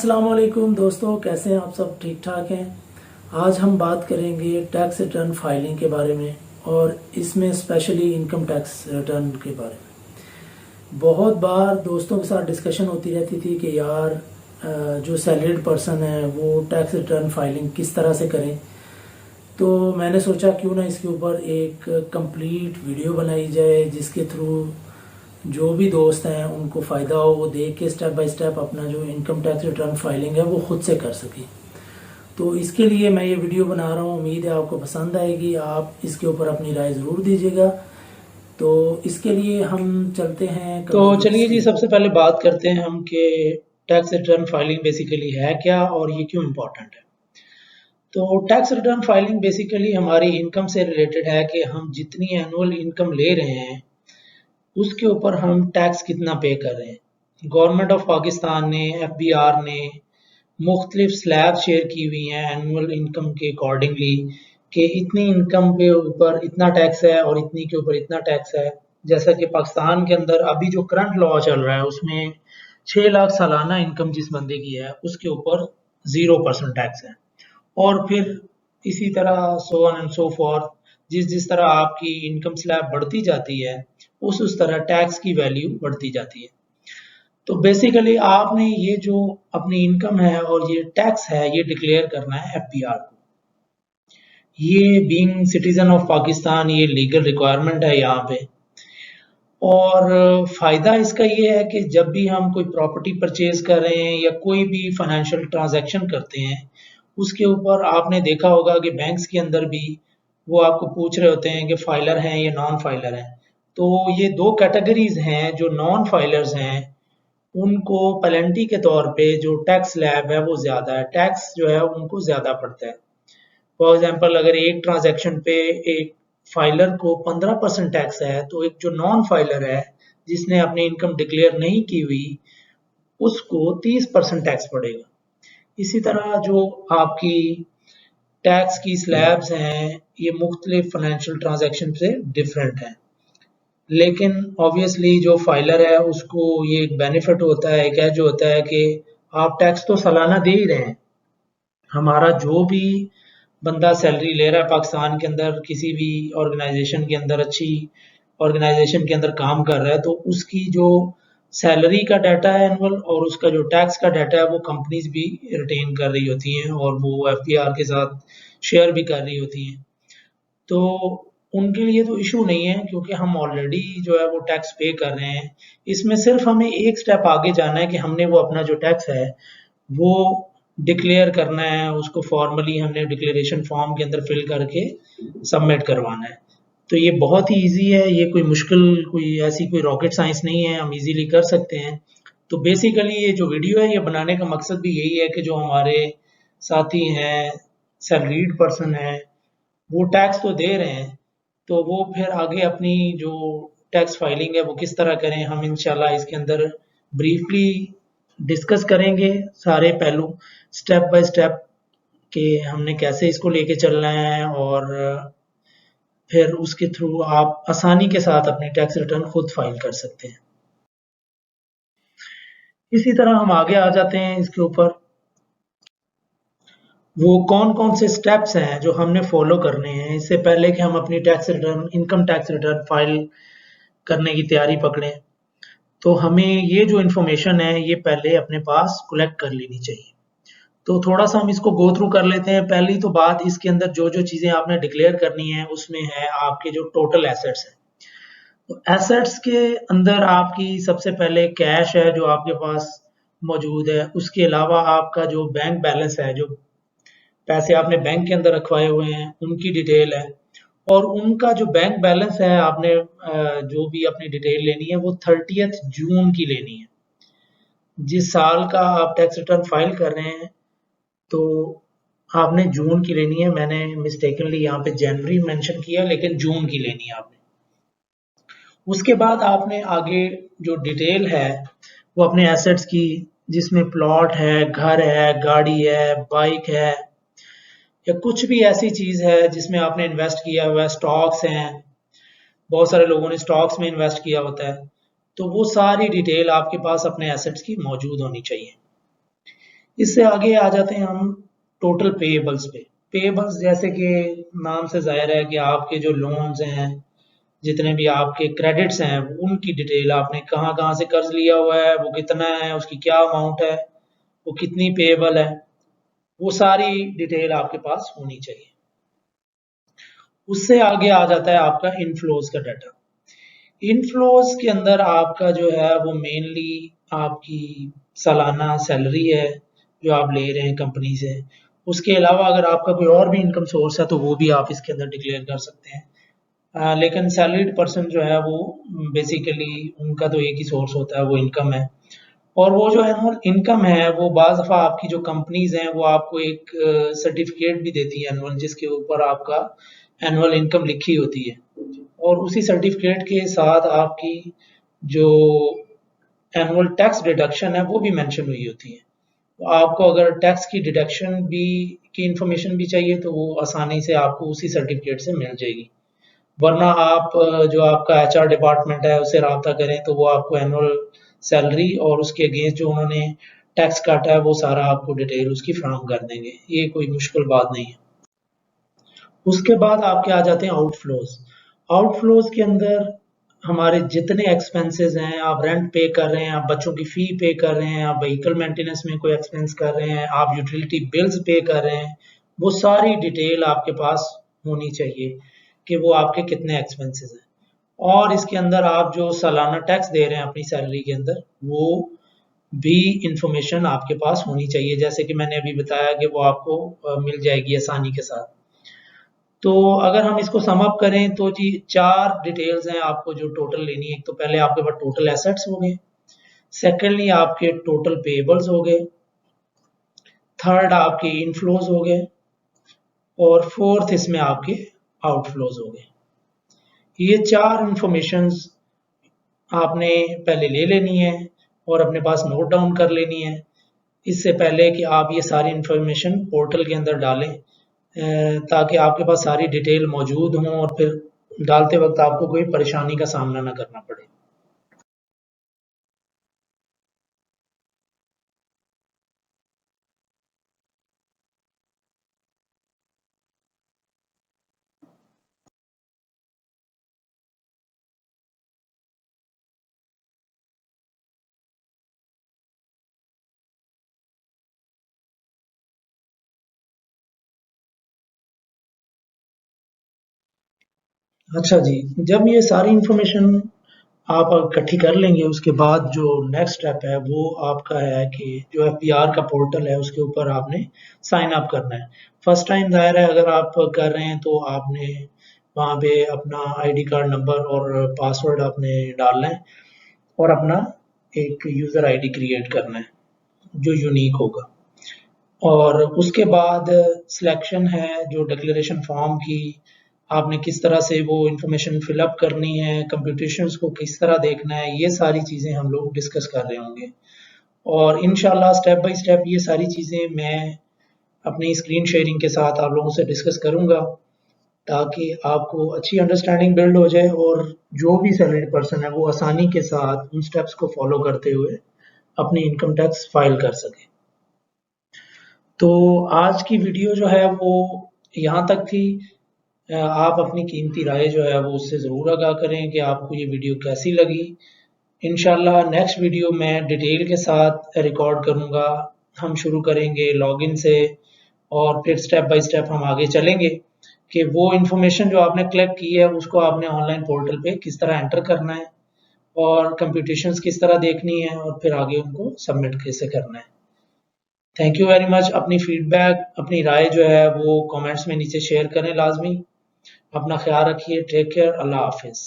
अस्सलाम वालेकुम दोस्तों, कैसे हैं आप सब? ठीक ठाक हैं। आज हम बात करेंगे टैक्स रिटर्न फाइलिंग के बारे में और इसमें स्पेशली इनकम टैक्स रिटर्न के बारे में। बहुत बार दोस्तों के साथ डिस्कशन होती रहती थी कि यार जो सैलरीड पर्सन है वो टैक्स रिटर्न फाइलिंग किस तरह से करें। तो मैंने सोचा क्यों ना इसके ऊपर एक कंप्लीट वीडियो बनाई जाए जिसके थ्रू जो भी दोस्त हैं उनको फ़ायदा हो, वो देख के स्टेप बाय स्टेप अपना जो इनकम टैक्स रिटर्न फाइलिंग है वो खुद से कर सकें। तो इसके लिए मैं ये वीडियो बना रहा हूँ, उम्मीद है आपको पसंद आएगी। आप इसके ऊपर अपनी राय ज़रूर दीजिएगा। तो इसके लिए हम चलते हैं तो चलिए जी, की सबसे पहले बात करते हैं हम कि टैक्स रिटर्न फाइलिंग बेसिकली है क्या और ये क्यों इम्पोर्टेंट है। तो टैक्स रिटर्न फाइलिंग बेसिकली हमारी इनकम से रिलेटेड है कि हम जितनी एनुअल इनकम ले रहे हैं उसके ऊपर हम टैक्स कितना पे कर रहे हैं। गवर्नमेंट ऑफ पाकिस्तान ने, FBR ने मुख्तलिफ स्लैब शेयर की हुई हैं एनुअल इनकम के अकॉर्डिंगली कि इतनी इनकम के ऊपर इतना टैक्स है और इतनी के ऊपर इतना टैक्स है। जैसा कि पाकिस्तान के अंदर अभी जो करंट लॉ चल रहा है उसमें 6 लाख सालाना इनकम जिस बंदे की है उसके ऊपर 0% टैक्स है। और फिर इसी तरह so on and so forth, जिस जिस तरह आपकी इनकम स्लैब बढ़ती जाती है उस तरह टैक्स की वैल्यू बढ़ती जाती है। तो बेसिकली आपने ये जो अपनी इनकम है और ये टैक्स है ये डिक्लेयर करना है FBR को। ये बीइंग सिटीजन ऑफ पाकिस्तान ये लीगल रिक्वायरमेंट है यहाँ पे। और फ़ायदा इसका ये है कि जब भी हम कोई प्रॉपर्टी परचेज कर रहे हैं या कोई भी फाइनेंशियल ट्रांजैक्शन करते हैं उसके ऊपर आपने देखा होगा कि बैंक्स के अंदर भी वो आपको पूछ रहे होते हैं कि फाइलर हैं या नॉन फाइलर हैं। तो ये दो कैटेगरीज हैं। जो नॉन फाइलर्स हैं उनको पेनल्टी के तौर पे जो टैक्स स्लैब है वो ज़्यादा है, टैक्स जो है उनको ज़्यादा पड़ता है। फॉर एग्जांपल अगर एक ट्रांजैक्शन पे एक फाइलर को 15% टैक्स है तो एक जो नॉन फाइलर है जिसने अपनी इनकम डिक्लेयर नहीं की हुई उसको 30% टैक्स पड़ेगा। इसी तरह जो आपकी टैक्स की स्लैब्स हैं ये मुख्तलिफ फाइनेंशियल ट्रांजैक्शन से डिफरेंट हैं। लेकिन ऑब्वियसली जो फाइलर है उसको ये एक बेनिफिट होता है, एक एज होता है कि आप टैक्स तो सालाना दे ही रहे हैं। हमारा जो भी बंदा सैलरी ले रहा है पाकिस्तान के अंदर किसी भी ऑर्गेनाइजेशन के अंदर, अच्छी ऑर्गेनाइजेशन के अंदर काम कर रहा है, तो उसकी जो सैलरी का डाटा है एनुअल और उसका जो टैक्स का डाटा है वो कंपनीज भी रिटेन कर रही होती हैं और वो FBR के साथ शेयर भी कर रही होती हैं। तो उनके लिए तो इशू नहीं है क्योंकि हम ऑलरेडी जो है वो टैक्स पे कर रहे हैं। इसमें सिर्फ हमें एक स्टेप आगे जाना है कि हमने वो अपना जो टैक्स है वो डिक्लेयर करना है, उसको फॉर्मली हमने डिक्लेरेशन फॉर्म के अंदर फिल करके सबमिट करवाना है। तो ये बहुत ही ईजी है, ये कोई मुश्किल कोई ऐसी कोई रॉकेट साइंस नहीं है, हम इजीली कर सकते हैं। तो बेसिकली ये जो वीडियो है ये बनाने का मकसद भी यही है कि जो हमारे साथी हैं, सैलरीड पर्सन हैं, वो टैक्स तो दे रहे हैं तो वो फिर आगे अपनी जो टैक्स फाइलिंग है वो किस तरह करें। हम इंशाल्लाह इसके अंदर ब्रीफली डिस्कस करेंगे सारे पहलू स्टेप बाय स्टेप कि हमने कैसे इसको लेके चलना है और फिर उसके थ्रू आप आसानी के साथ अपनी टैक्स रिटर्न खुद फाइल कर सकते हैं। इसी तरह हम आगे आ जाते हैं इसके ऊपर, वो कौन कौन से स्टेप्स हैं जो हमने फॉलो करने हैं इससे पहले कि हम अपनी tax return, income tax return file करने की तैयारी पकड़ें। तो हमें ये जो इन्फॉर्मेशन है ये पहले अपने पास कलेक्ट कर लेनी चाहिए। तो थोड़ा सा हम इसको गो थ्रू कर लेते हैं। पहली तो बात, इसके अंदर जो जो चीज़ें आपने डिक्लेयर करनी है उसमें है आपके जो टोटल एसेट्स हैं। तो एसेट्स के अंदर आपकी सबसे पहले कैश है जो आपके पास मौजूद है। उसके अलावा आपका जो बैंक बैलेंस है, जो पैसे आपने बैंक के अंदर रखवाए हुए हैं उनकी डिटेल है। और उनका जो बैंक बैलेंस है आपने जो भी अपनी डिटेल लेनी है वो 30th जून की लेनी है। जिस साल का आप टैक्स रिटर्न फाइल कर रहे हैं तो आपने जून की लेनी है। मैंने मिस्टेकनली यहाँ पे जनवरी मेंशन किया लेकिन जून की लेनी है आपने। उसके बाद आपने आगे जो डिटेल है वो अपने एसेट्स की, जिसमें प्लॉट है, घर है, गाड़ी है, बाइक है या कुछ भी ऐसी चीज़ है जिसमें आपने इन्वेस्ट किया हुआ है, स्टॉक्स हैं, बहुत सारे लोगों ने स्टॉक्स में इन्वेस्ट किया होता है, तो वो सारी डिटेल आपके पास अपने एसेट्स की मौजूद होनी चाहिए। इससे आगे आ जाते हैं हम टोटल पेएबल्स पे। पेएबल्स जैसे कि नाम से जाहिर है कि आपके जो लोन्स हैं, जितने भी आपके क्रेडिट्स हैं, उनकी डिटेल, आपने कहाँ कहाँ से कर्ज लिया हुआ है, वो कितना है, उसकी क्या अमाउंट है, वो कितनी पेएबल है, वो सारी डिटेल आपके पास होनी चाहिए। उससे आगे आ जाता है आपका इनफ्लोज का डाटा। इनफ्लोज के अंदर आपका जो है वो मेनली आपकी सालाना सैलरी है जो आप ले रहे हैं कंपनी से। उसके अलावा अगर आपका कोई और भी इनकम सोर्स है तो वो भी आप इसके अंदर डिक्लेयर कर सकते हैं। लेकिन सैलरीड पर्सन जो है वो बेसिकली उनका तो एक ही सोर्स होता है, वो इनकम है। और वो जो एनुअल इनकम है वो बाज़ दफ़ा आपकी जो कंपनीज हैं वो आपको एक सर्टिफिकेट भी देती है एनुअल, जिसके ऊपर आपका एनुअल इनकम लिखी होती है, और उसी सर्टिफिकेट के साथ आपकी जो एनुअल टैक्स डिडक्शन है वो भी मेंशन हुई होती है। तो आपको अगर टैक्स की डिडक्शन भी की इंफॉर्मेशन भी चाहिए तो वो आसानी से आपको उसी सर्टिफिकेट से मिल जाएगी। वरना आप जो आपका एचआर डिपार्टमेंट है उससे रब्ता करें तो वो आपको एनुअल सैलरी और उसके अगेंस्ट जो उन्होंने टैक्स काटा है वो सारा आपको डिटेल उसकी फराहम कर देंगे। ये कोई मुश्किल बात नहीं है। उसके बाद आपके आ जाते हैं आउटफ्लोज। आउटफ्लोज के अंदर हमारे जितने एक्सपेंसेस हैं, आप रेंट पे कर रहे हैं, आप बच्चों की फ़ी पे कर रहे हैं, आप व्हीकल मेंटेनेंस में कोई एक्सपेंस कर रहे हैं, आप यूटिलिटी बिल्स पे कर रहे हैं, वो सारी डिटेल आपके पास होनी चाहिए कि वो आपके कितने एक्सपेंसेस हैं। और इसके अंदर आप जो सालाना टैक्स दे रहे हैं अपनी सैलरी के अंदर, वो भी इंफॉर्मेशन आपके पास होनी चाहिए, जैसे कि मैंने अभी बताया कि वो आपको मिल जाएगी आसानी के साथ। तो अगर हम इसको सम अप करें तो जी 4 डिटेल्स हैं आपको जो टोटल लेनी है। एक तो पहले आपके पास टोटल एसेट्स हो गए, सेकेंडली आपके टोटल पेएबल्स हो गए, थर्ड आपके इनफ्लोज हो गए, और फोर्थ इसमें आपके आउटफ्लोज हो गए। ये 4 इंफॉर्मेशंस आपने पहले ले लेनी है और अपने पास नोट डाउन कर लेनी है, इससे पहले कि आप ये सारी इंफॉर्मेशन पोर्टल के अंदर डालें, ताकि आपके पास सारी डिटेल मौजूद हों और फिर डालते वक्त आपको कोई परेशानी का सामना ना करना पड़े। अच्छा जी, जब ये सारी इंफॉर्मेशन आप इकट्ठी कर लेंगे उसके बाद जो नेक्स्ट स्टेप है वो आपका है कि जो एफबीआर का पोर्टल है उसके ऊपर आपने साइन अप करना है। फर्स्ट टाइम ज़ाहिर है अगर आप कर रहे हैं तो आपने वहाँ पे अपना आईडी कार्ड नंबर और पासवर्ड आपने डालना है और अपना एक यूज़र आईडी क्रिएट करना है जो यूनिक होगा। और उसके बाद सिलेक्शन है जो डिक्लेरेशन फॉर्म की, आपने किस तरह से वो इन्फॉर्मेशन फिलअप करनी है, कंप्यूटेशंस को किस तरह देखना है, ये सारी चीज़ें हम लोग डिस्कस कर रहे होंगे। और इंशाल्लाह स्टेप बाय स्टेप ये सारी चीज़ें मैं अपनी स्क्रीन शेयरिंग के साथ आप लोगों से डिस्कस करूँगा, ताकि आपको अच्छी अंडरस्टैंडिंग बिल्ड हो जाए और जो भी सैलरीड पर्सन है वो आसानी के साथ उन स्टेप्स को फॉलो करते हुए अपनी इनकम टैक्स फाइल कर सके। तो आज की वीडियो जो है वो यहाँ तक थी। आप अपनी कीमती राय जो है वो उससे ज़रूर आगाह करें कि आपको ये वीडियो कैसी लगी। इंशाल्लाह नेक्स्ट वीडियो मैं डिटेल के साथ रिकॉर्ड करूँगा। हम शुरू करेंगे लॉगिन से और फिर स्टेप बाय स्टेप हम आगे चलेंगे कि वो इन्फॉर्मेशन जो आपने कलेक्ट की है उसको आपने ऑनलाइन पोर्टल पे किस तरह एंटर करना है और कंप्यूटेशंस किस तरह देखनी है और फिर आगे उनको सबमिट कैसे करना है। Thank you very much. अपनी फीडबैक, अपनी राय जो है वो कमेंट्स में नीचे शेयर करें लाजमी। अपना ख्याल रखिए। Take care. अल्लाह हाफिज़।